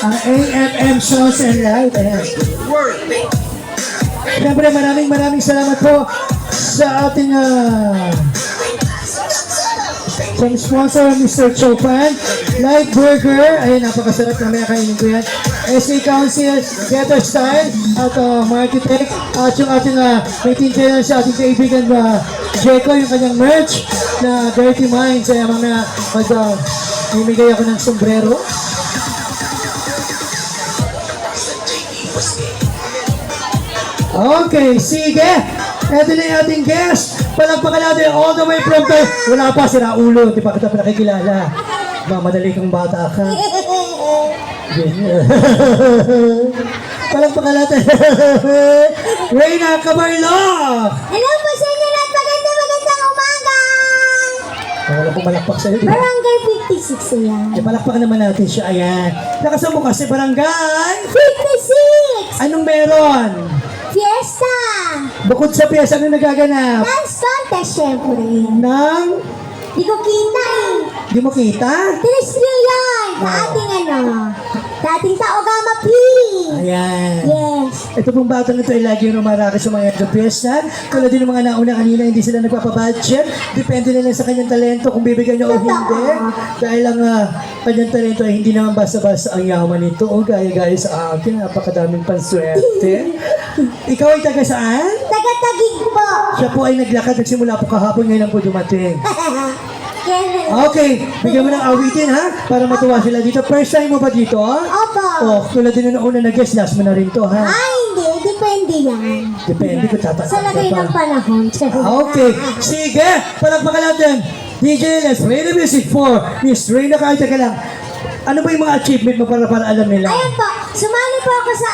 ang AFM Shows and Live. Ayan. Siyempre, maraming salamat po sa ating from sponsor, Mr. Chopan, Light Burger, ayun, napakasarap na may kainin ko yan. SK Council, Better Style, at Markitech, at yung ating maintindihan sa ating kaibigan Jeco, yung kanyang merch na Dirty Minds. Kaya mamaya mamimigay ako ng sombrero. Okay, sige. Ito na yung ating guest. Palagpakan natin all the way from the... Wala pa, sira ulo. Di pa kita pinakikilala. Mamadali kang bata ka. Palagpakan natin. Reyna Camarloc! Hello po sa inyo lahat. Magandang umaga! Wala pong malakpak sa'yo. Barangay 56 yan. Palakpakan naman natin siya. Ayan. Nakasama mo kasi Barangay 56! Anong meron? Fiesta! Bukod sa piyesa, ano nagaganap? Dance contest, syempre. Nang... Di ko kita eh. Di mo kita? Terrestrial yan. Sa ating sa ating Taogama P. Ayan. Yes. Ito pong batang ito ay lagi yung rumaraki sa mga piyesta. Tulad din ng mga nauna kanina, hindi sila nagpapabudget. Depende na lang sa kanyang talento kung bibigyan niya o hindi. Dahil ang kanyang talento ay hindi naman basta-basta ang yaman nito. O gaya-gaya sa akin, napakadaming panswerte. Ikaw ay taga saan? Taga-Tagig po. Siya po ay naglakad, nagsimula po kahapon, ngayon lang po dumating. Okay, bigyan mo ng awitin ha, para matuwa sila dito. First time mo ba dito? Opo. Oh, tulad din ng una na guest, last mo na rin to ha. Ay, hindi. Depende yan. Depende ko tatanggap Sa lagay ng panahon. Okay, sige, palagpakan natin. DJ, let's play the music for Miss Reyna. Kahit ka lang, ano ba yung mga achievement mo para alam nila? Ayun po, sumali po ako sa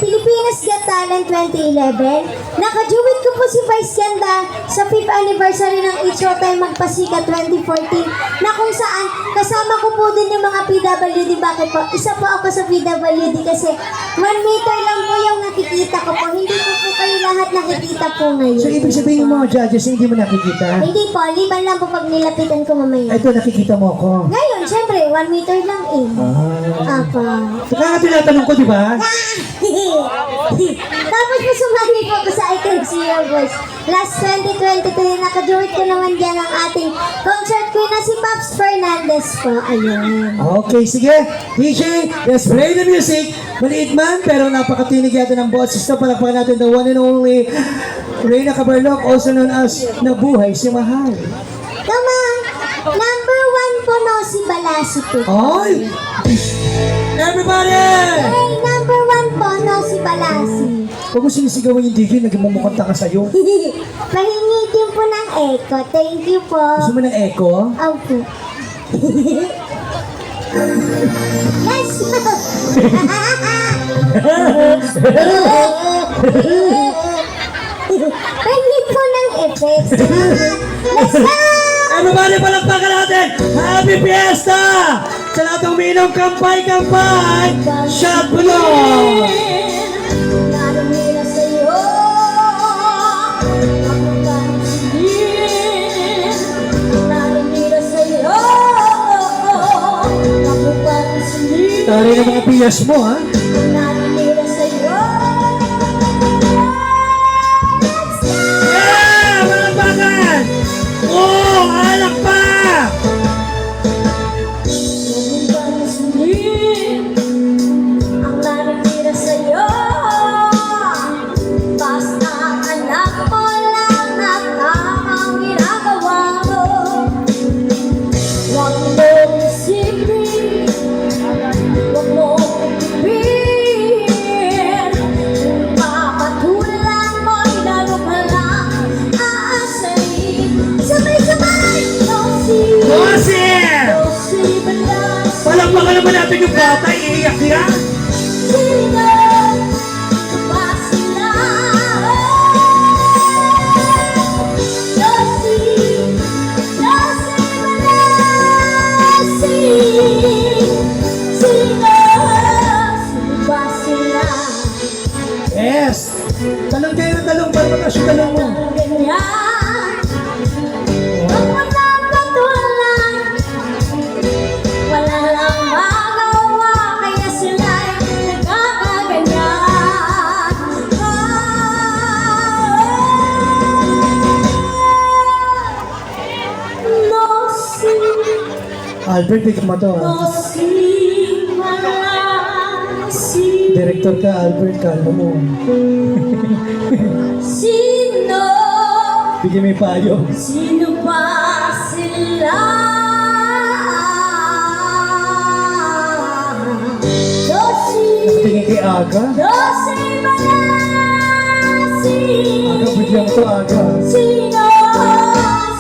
Pilipinas Got Talent 2011. Nakajuwit ko po si Vice Ganda sa 5th anniversary ng It's Your Time Magpasika 2014 na kung saan kasama ko po din yung mga PWD. Bakit po? Isa po ako sa PWD kasi 1 meter lang po yung nakikita ko po. Hindi po kayo lahat nakikita po ngayon. So, ibig sabihin yung mga judges, hindi mo nakikita? Hindi po, liban lang po pag nilapitan ko mamaya. Ito, nakikita mo ako. Ngayon, syempre, 1 meter lang eh. Apa. Saka nga tinatanong ko, di ba? Tapos po sumali po ako sa I Can See Your Voice. Last 2023, nakajoin ko naman dyan ang ating concert queen na si Pops Fernandez po. Ayun. Okay, sige. DJ, let's play the music. Maliit man, pero napakatinig yata ng boses. So, palakpakan natin the one and only Reyna Camarloc, also known as Nabuhay si Mahal. Tama. Number 1 po no, si Balasi po. Ay! Everybody! Hey, number 1 po no, si Balasi. Huwag mo sinisigawan yung DJ, nagmumukhang taka sa'yo. Pahingi din po ng echo. Thank you po. Gusto mo ng echo? Opo. Let's go! Pahingi po ng effects. Let's go! Everybody, palakpakan natin! Happy Fiesta! Sa lahat ng umiinom, kampay! Shot mo! Narumila sa'yo ako pansin. Narumila sa'yo ako pansin. Tari ng mga piyas mo, ha? Narumila sa'yo. Yeah! Palakpakan! Oh! Alak pa! Ang narumila sa'yo. Basta anak mo lang at ang ginagawa mo. Huwag mo isipin, huwag mo pipin. Papatulan mo'y lalo ka lang aasahin. Sabay-sabay, Bossy! Palakpakan naman natin yung bata, iiyak yan! Yes! Talong kayo ng talong para mataas yung talong mo. Wala lang magawa, kaya sila Albert, ikaw mo to. Director ka, Albert, kalma mo. Sino? Bigyan mo yung payo. Sino ba sila? Nakatingin kay Aga. Aga, bigyan mo to, Aga. Sino?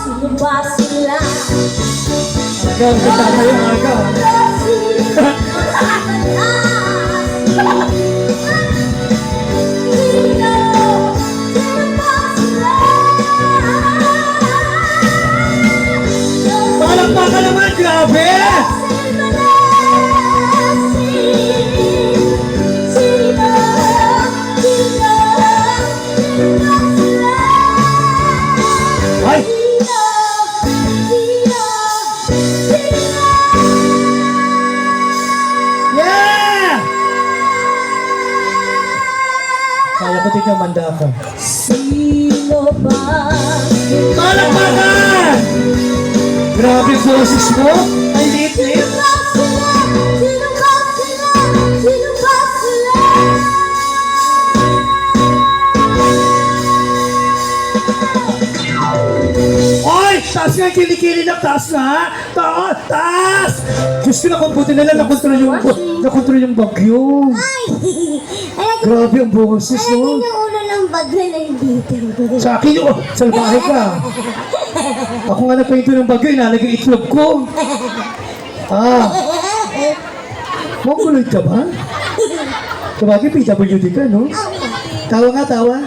Sino ba sila? Aga, kasama yung Aga. Palakpakan naman, grabe! Ay! Yeah! Kaya ko tingnan manda ka. Sino ba? Palakpakan! Grabe yung boses mo! Ay, liit-liit! Sino ba sila? Sino ba sila? Oy! Taas nga yung kilikili ng taas nga! Taas! Taas! Diyos ko, nakumputin na lang, nakontrol yung bagyo. Ay! Ay, Grabe ang boses alagyan mo. yung ulo ng bagyo na yung dito. Sa akin, oh, salbahe ka. Ako nga nagpahinto ng bagyo, inalagay itlog ko. Ah, mongoloid ka ba? Sabagay, PWD ka, no? Tawa nga, tawa.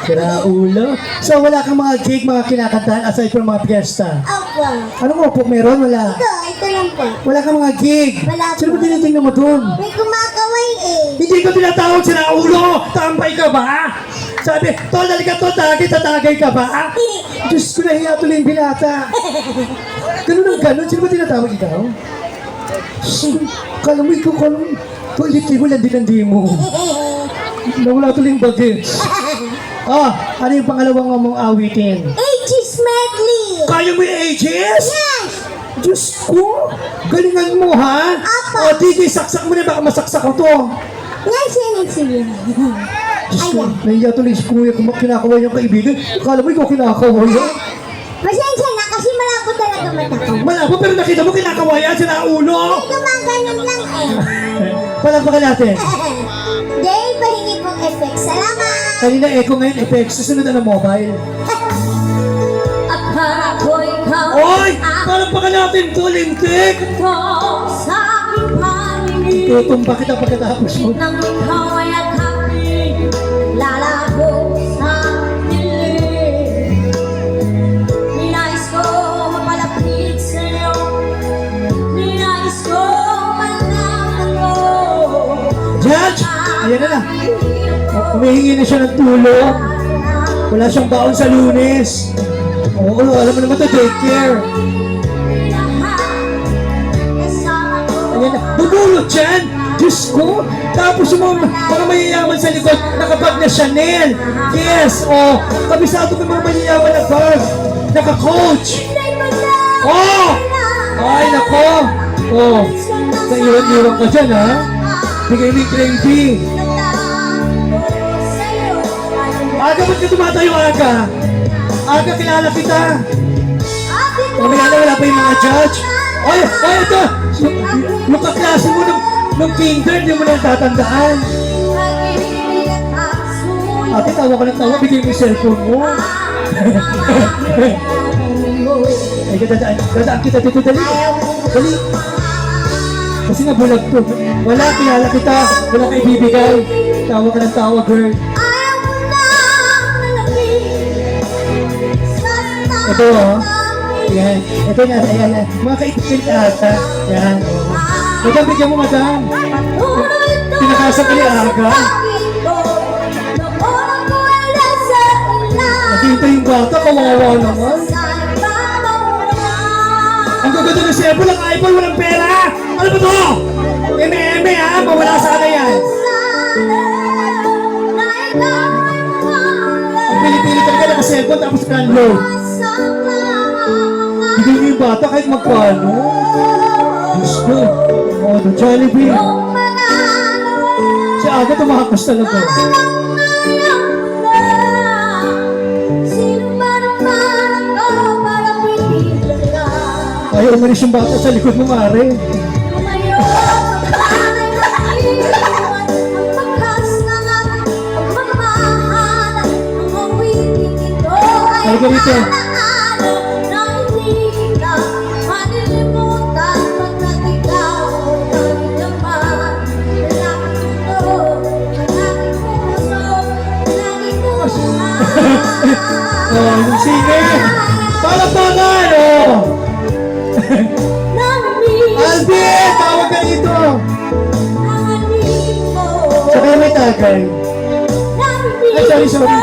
Sira ulo. So, wala kang mga gig, mga kinakantahan aside from mga piyesta. Opo. Ano mo po, meron? Wala. Ito lang po. Wala kang mga gig. Wala po. Sino ba tinitingnan mo dun? May kumakaway eh. Hindi ko tinatawag sila ulo! Tambay ka ba? Sabi, tol, halika to, tagay ka ba? Diyos ko, nahiya tuloy yung binata. Ganun ang ganun. Sino ba tinatawag ikaw? Kala mo, ikaw, kala mo. Toilet mo, landi mo. Nawala tuloy yung bagets. Ah, ano yung pangalawang mong awitin? Aegis medley. Kaya mo yung ages? Yes. Diyos ko, galingan mo ha? Apa. O, DJ, saksak mo na, baka masaksak ko to. Yan siya nagsiya. Diyos ko, nahiya tuloy si kuya kung kinakaway yung kaibigan. Akala mo ikaw kinakaway yan? Pasensya na kasi malabo talaga mata ko. Malabo, pero nakita mo kinakawayan sila ulo. Gumaganon lang eh. Palagpakan natin. Dahil pahingi pong effect. Salamat. Kanina echo ngayon, effects. Susunod na ng mobile. At para ko ikaw Oy! Palagpakan natin to, lintik! ito sa aking paningin. Tutumba kita pagkatapos mo. Nang ikaw ay akapin, lalabo sa dilim. Ninais ko mapalapit sa'yo, ninais ko malaman mo. Judge! Ayan na na. Humihingi na siya ng tulong. Wala siyang baon sa Lunes. Oo, alam mo naman to, daycare. Ayan na. Bubulot dyan! Diyos ko! Tapos yung mga mayayaman sa likod, nakabag na Chanel. Yes, oh! Kabisado ko yung mga mayayaman na bag. Naka-coach. Oh! Ay, nako! Oh! Naiwan-iwan ka dyan, ha? Bigay mo yung gravy. Aga, ba't ka tumatayo, Aga? Aga, kilala kita. Mamaya na, wala pa yung mga judge. Ay, ito! Yung kaklase mo nung kinder, hindi mo na tatandaan. Ate, tawa ka ng tawa, bigay mo yung cellphone mo. Ay, dadaan kita dito, dali. Dali. Kasi nabulag to. Wala, kilala kita. Wala ka ibibigay. Tawa ka ng tawa, girl. Ito, oh. Yan. Ito na, ayan na. Mga kaibigan ata. Yan. Madam, bigyan mo, madam. Pinakasap ka ni Aga. Nakita yung bata, kawawa naman. Ang gaganda ng cellphone, ang iPhone, walang pera. Ano ba to? Eme-eme, ha? Mawala sana yan. Ang pili-pili talaga ng cellphone, tapos download. Hindi niyo yung bata kahit magkano. Diyos ko. Oh, the Jollibee. Yung mga Si Aga tumakos talaga. sino ba naman ako para pipilan ka? Ayaw umalis yung bata sa likod mo, Mare. Lumayo sa panay na iwan, ang bakas ng aking pagmamahal, ang awitin ito ay Ay, ganito. alaala na hindi ka malilimutan pagkat ikaw ay naman ang aking mundo, ang aking puso, ang aking buhay. Oh, yung singer. Palapakan, oh. Namiss Alvin, tawag ka dito. ang aning mo. Saka may tagay. Ay, sorry, sorry.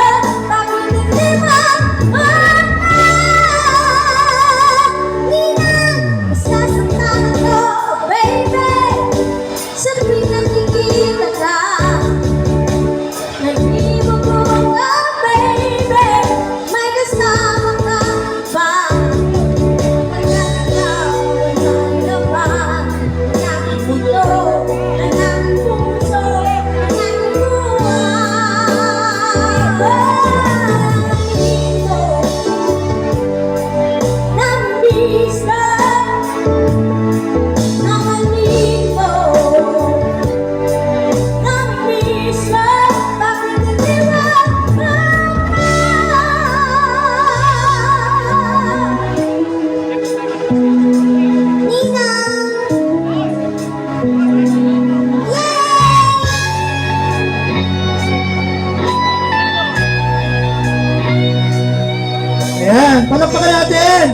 Ayan, palakpakan natin.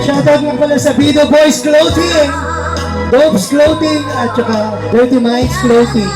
Shoutout nga pala sa Bido Boys Clothing, Dope's Clothing, at saka Dirty Minds Clothing.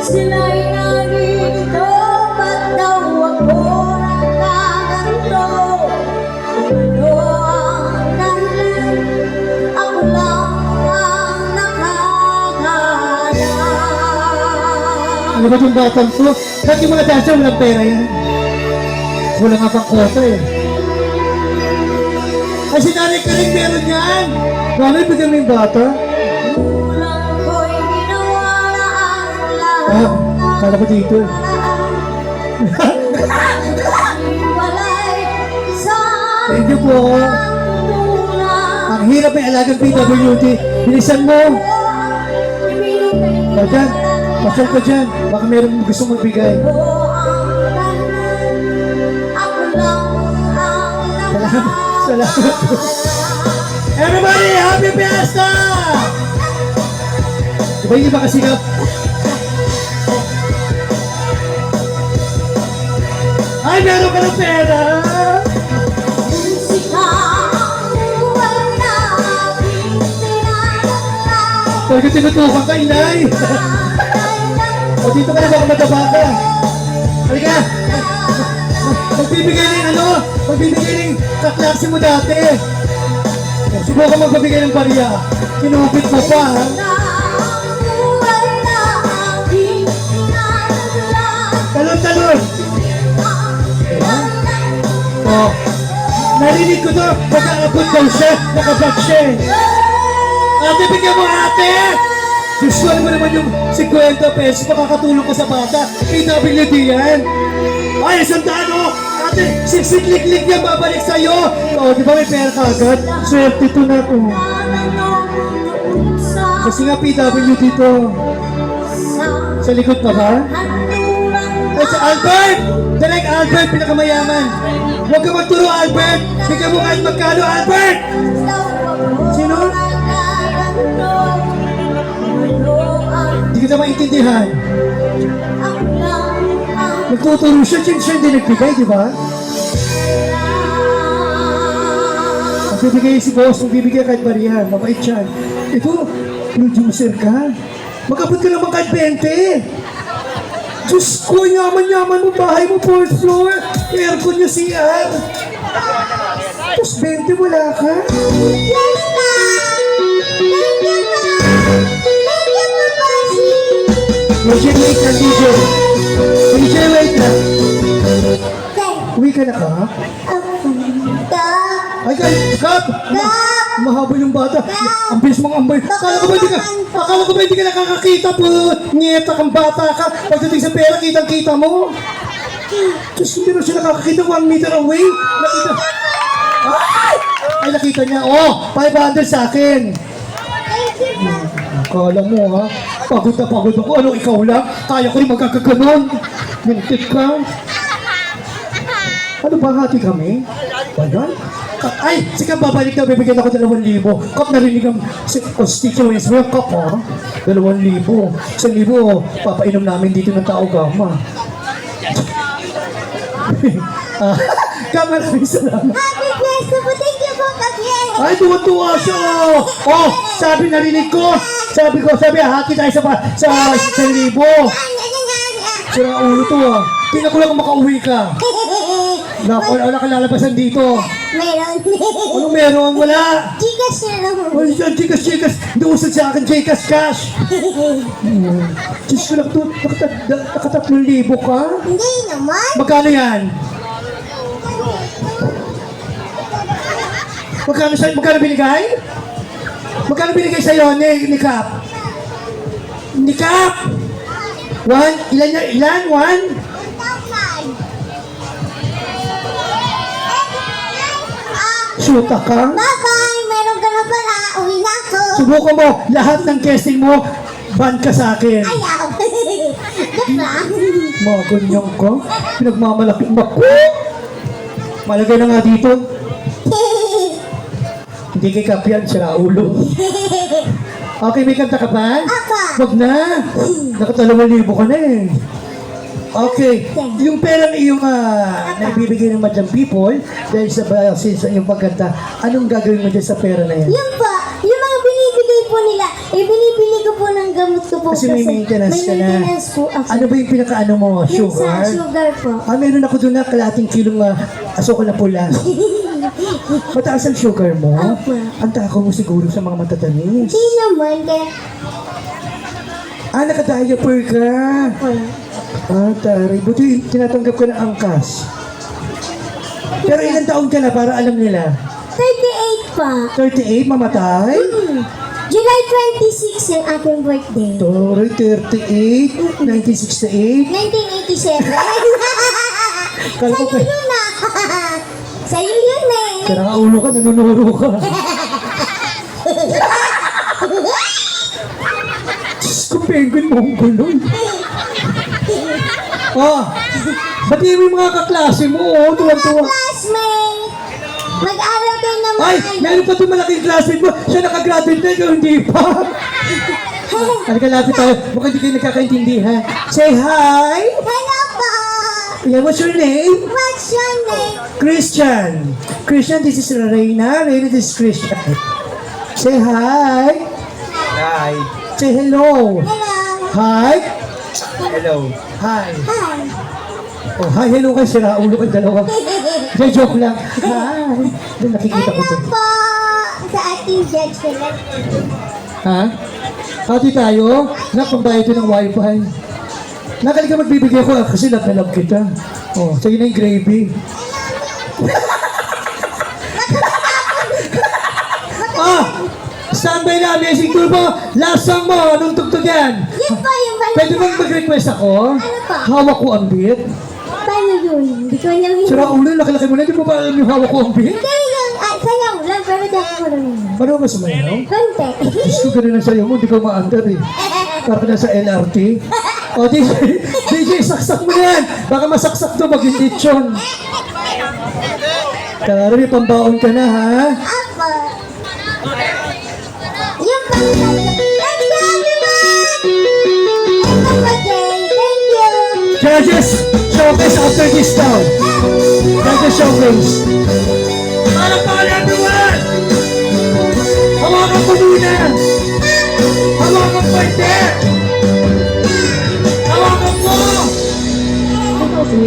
Sila'y nagito, ba't daw ako nakaganto? Ano ang dahilan? Ako lang ang nakakaalam. Ano ba itong batang to? Bakit yung mga dancer walang pera yan? Wala nga pang kota eh. Ay, si Nanay Karing meron yan. Nanay, bigyan mo yung bata. Kulang ko'y ginawa na ang lahat. Ah, kala ko dito eh. Walay sa Thank you po. tutulan. Ang hirap may alagang PWD. Bilisan mo. O dyan, pasal ka dyan. Baka meron gusto magbigay. Salamat. Everybody, happy fiesta! Diba yung iba kasi ka? Ay, meron ka ng pera! Pwede tinutukan ka, inay. O dito ka na, baka mataba ka. Halika. Magbibigay ng ano? Magbibigay ng kaklase mo dati. Subukan magbibigay ng bariya. Kinupit mo pa, ha? Talon-talon. Diba? O, narinig ko to. Pag-aabot daw siya, nakabag siya eh. Ate, bigyan mo ate! Gusto mo naman yung 50 pesos makakatulong ko sa bata. PWD yan. Ay, sandaan o! Ate, siksik-lik-lik yan babalik sa'yo. O, di ba may pera ka agad? Swerte to na to. Kasi nga PWD to. Sa likod pa ba? Ay, si Albert! Direk Albert, pinakamayaman. Huwag ka magturo, Albert! Bigyan mo kahit magkano, Albert! Sino? Hindi kita maintindihan. Nagtuturo siya, siya hindi nagbigay, di ba? Magbibigay si boss, magbibigay kahit bariyan, mabait siya. Ito, producer ka. Magkabot ka naman kahit 20. Diyos ko, yaman-yaman mo, bahay mo, 4th floor. Aircon niya CR. Tapos 20, wala ka. DJ, wait na, DJ. DJ, wait na. Uwi ka na ka? Ay, Kap! Mahaba yung bata. Ang bilis mong ambay. Akala ko ba hindi ka nakakakita po? Nyeta kang bata ka. Pagdating sa pera, kitang-kita mo. Diyos, hindi na siya nakakakita 1 meter away. Nakita. Ay, nakita niya. Oh, 500 sa akin. Akala mo ha, pagod na pagod ako. Ano, ikaw lang? Kaya ko rin magkakaganon. Mintik ka. Ano ba hati kami? Bayan? Ay, sige, babalik na, bibigyan ako 2,000. Kap, narinig ang constituents mo, Kap, ha? 2,000. 1,000, papainom namin dito ng tao gama. Kap, maraming salamat. Happy Fiesta po! Thank you po kasi! Ay, tuwa-tuwa siya. Oh, sabi, narinig ko. Sabi, hati tayo sa 1,000. Sira ulo to, ha? Tingnan ko lang kung makauwi ka. Wala ka lalabasan dito. Meron. Ano meron? Wala. Gcash na lang. Ay, Gcash. Hindi usad sa akin, Gcash cash. Diyos ko lang ito, naka-3,000 ka? Hindi naman. Magkano yan? Magkano binigay? Magkano binigay sa'yo ni Kap? Ni Kap? Ilan? 1? Shoota ka? Bye-bye! Meron ka na pala. Uwi na ako. Subukan mo, lahat ng casting mo, ban ka sa akin. Ayaw. Joke lang. Mga ganyan ka, pinagmamalaki ako. Malagay na nga dito. Hindi kay Kap yan, sira ulo. Okay, may kanta ka pa? Apa. Wag na. Naka-2,000 ka na eh. Okay, yung perang iyong naibibigay ng Madam People dahil sa since yung pagkanta, anong gagawin mo dyan sa pera na yan? Yun po. Yung mga binibigay po nila, binibili ko po ng gamot ko po. Kasi may maintenance ka na. May maintenance po ako. Ano ba yung pinaka-ano mo? Yung Sugar? sa sugar po. Meron ako doon na kalating kilong asukal na pula. Mataas ang sugar mo? Opo. Ang takaw mo siguro sa mga matatamis. Hindi naman. Kaya, Naka-diaper ka. Taray. Buti tinatanggap ka ng angkas. Pero ilang taon ka na para alam nila? 38 pa. 38, mamatay? July 26 yung aking birthday. Taray, 38, 1968. 1987. Kala ko Sa'yo yun na. Sa'yo yun eh. Kaya nakaulo ka, nanunuro ka. Diyos ko, penguin mo ang gulong. Ba't yung mga kaklase mo? Tuwan-tuwa. Classmate. Mag-aral kayo naman. Ay, meron pa itong malaking classmate mo. Siya nakagraduate na, ikaw hindi pa. Halika, lapit tayo. Mukhang hindi kayo nagkakaintindihan. Say hi! Hello po. Yeah, what's your name? What's your name? Christian. Christian, this is Reyna. Reyna, this is Christian. Say hi. Hi. Say hello. Hello. Hi. Hello. Hi. Hi. Oh, hi, hello kayo. Sira ulo kayo dalawa. Hindi, joke lang. Hi. Doon nakikita ko to. Hello po sa ating judge ulit. Ha? Hati tayo? Nak, pambayad ito ng wifi. Nakali ka magbibigay ko kasi love na love kita. Oh, sa'yo na yung gravy. Ah! Standby na, Amazing Turbo. Last song mo, anong tugtog yan? Yun po yung Pwede balita. bang mag-request ako? Ano po? Hawak ko ang beat. Paano yun? Hindi ko alam yun. Sira ulo, laki-laki mo na. Hindi mo ba alam yung hawak ko ang beat? Hindi yung sayaw lang, pero di ako marunong. Paano ba sumayaw? Konti. Diyos ko ganun ang sayo mo, hindi ko ma-under eh. Parang nasa LRT. O, DJ, saksak mo na yan. Baka masaksak to, maging lechon. Tara, may pambaon ka na, ha? Apo. Yung balita. Thank you, everyone! Thank you. Judges, showcase after this town. Judges, showcase. Parang pa everyone! Hawakan ko muna! Hawakan ko hindi! Hawakan ko!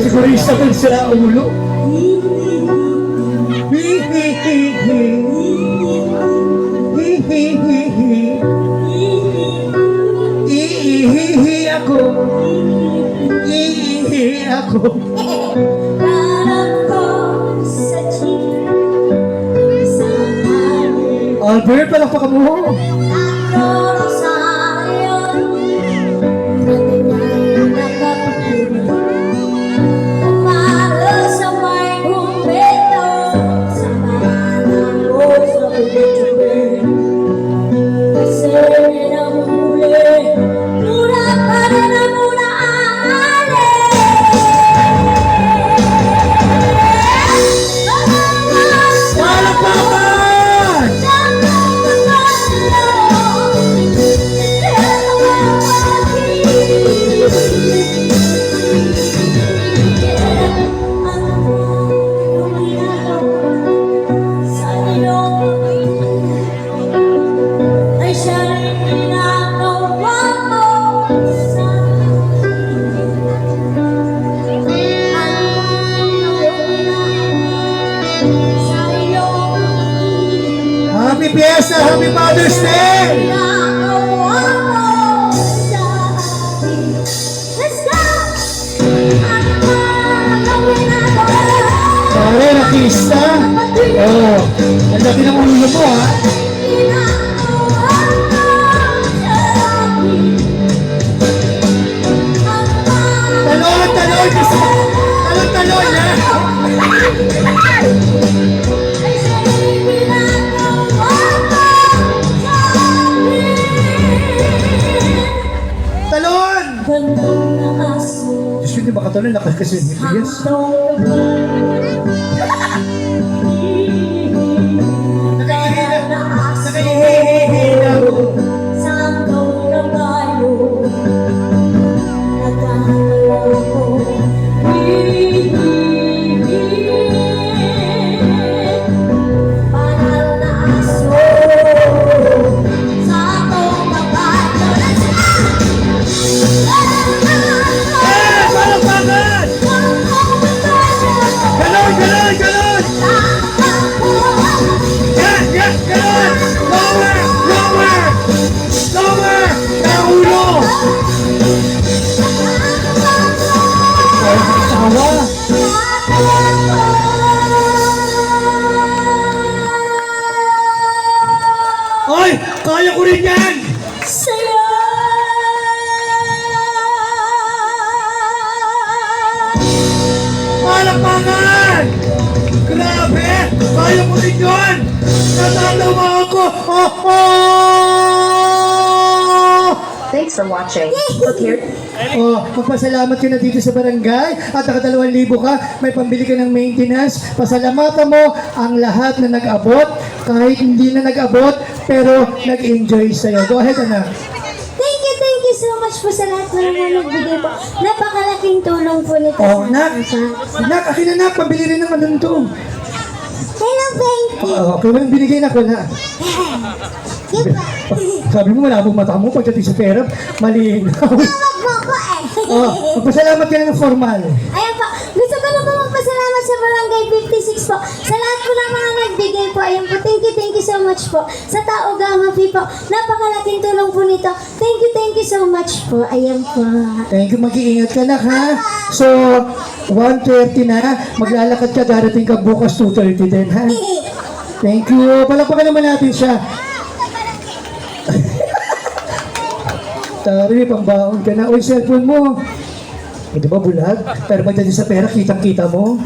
Sigurista ko yung sira ulo. Iihihi ako. Iihihi ako. Harap ko sa chika. Isang Albert, palakpakan mo. ako sa'yo. Pati na'y nakapagpili. Umaro sa may kumpento. Sa pangalan mo sa pagkakabit. Kasi namuli. Mura pa rin ang mura ang Palakpakan! Happy Fiesta! Happy Mother's Day! Pare, nakista? Oo. Ang dati ng ulo mo, ha? Talon, talon! Talon, talon, ha? Talon! Diyos ko, hindi ba katalon? Lakas kasi ni Pies. Nakahihihi ako. Eh, palakpakan! Galon, galon, galon! Yan, yan, galon! Lower, lower! Lower! Naulo! Ay, tawa! Ay, kaya ko rin yan! Palakpakan! Grabe! Kaya ko rin yun! Natatawa ako! Oh, oh! Thanks for watching. Look here. Oh, magpasalamat ka na dito sa barangay at naka2,000 ka, may pambili ka ng maintenance. Pasalamatan mo ang lahat na nag-abot, kahit hindi na nag-abot, pero nag-enjoy sa'yo. Go ahead, anak. Thank you so much po sa lahat ng mga nagbigay po. Napakalaking tulong po nito Oh, sa nak, nak, akin na nak, pambili rin ng ano to. Hello, thank you. Okay, walang binigay na ko na. Diba? Sabi mo, malabong mata mo pagdating sa pera, malinaw. Tawag mo ko eh. Oh, magpasalamat ka na ng formal. Ayan po. Gusto ko na po magpasalamat sa Barangay 56 po. Sa lahat po ng mga nagbigay po. Ayan po. Thank you so much po. Sa Tao Gama po. Napakalaking tulong po nito. Thank you so much po. Ayan po. Thank you, mag-iingat ka na ha. So, 1:30 na, maglalakad ka, darating ka bukas 2:30 din ha. Thank you. Palakpakan naman natin siya. Tari, may pambaon ka na. Uy, cellphone mo. Hindi ba bulag? Pero magdali sa pera, kitang-kita mo.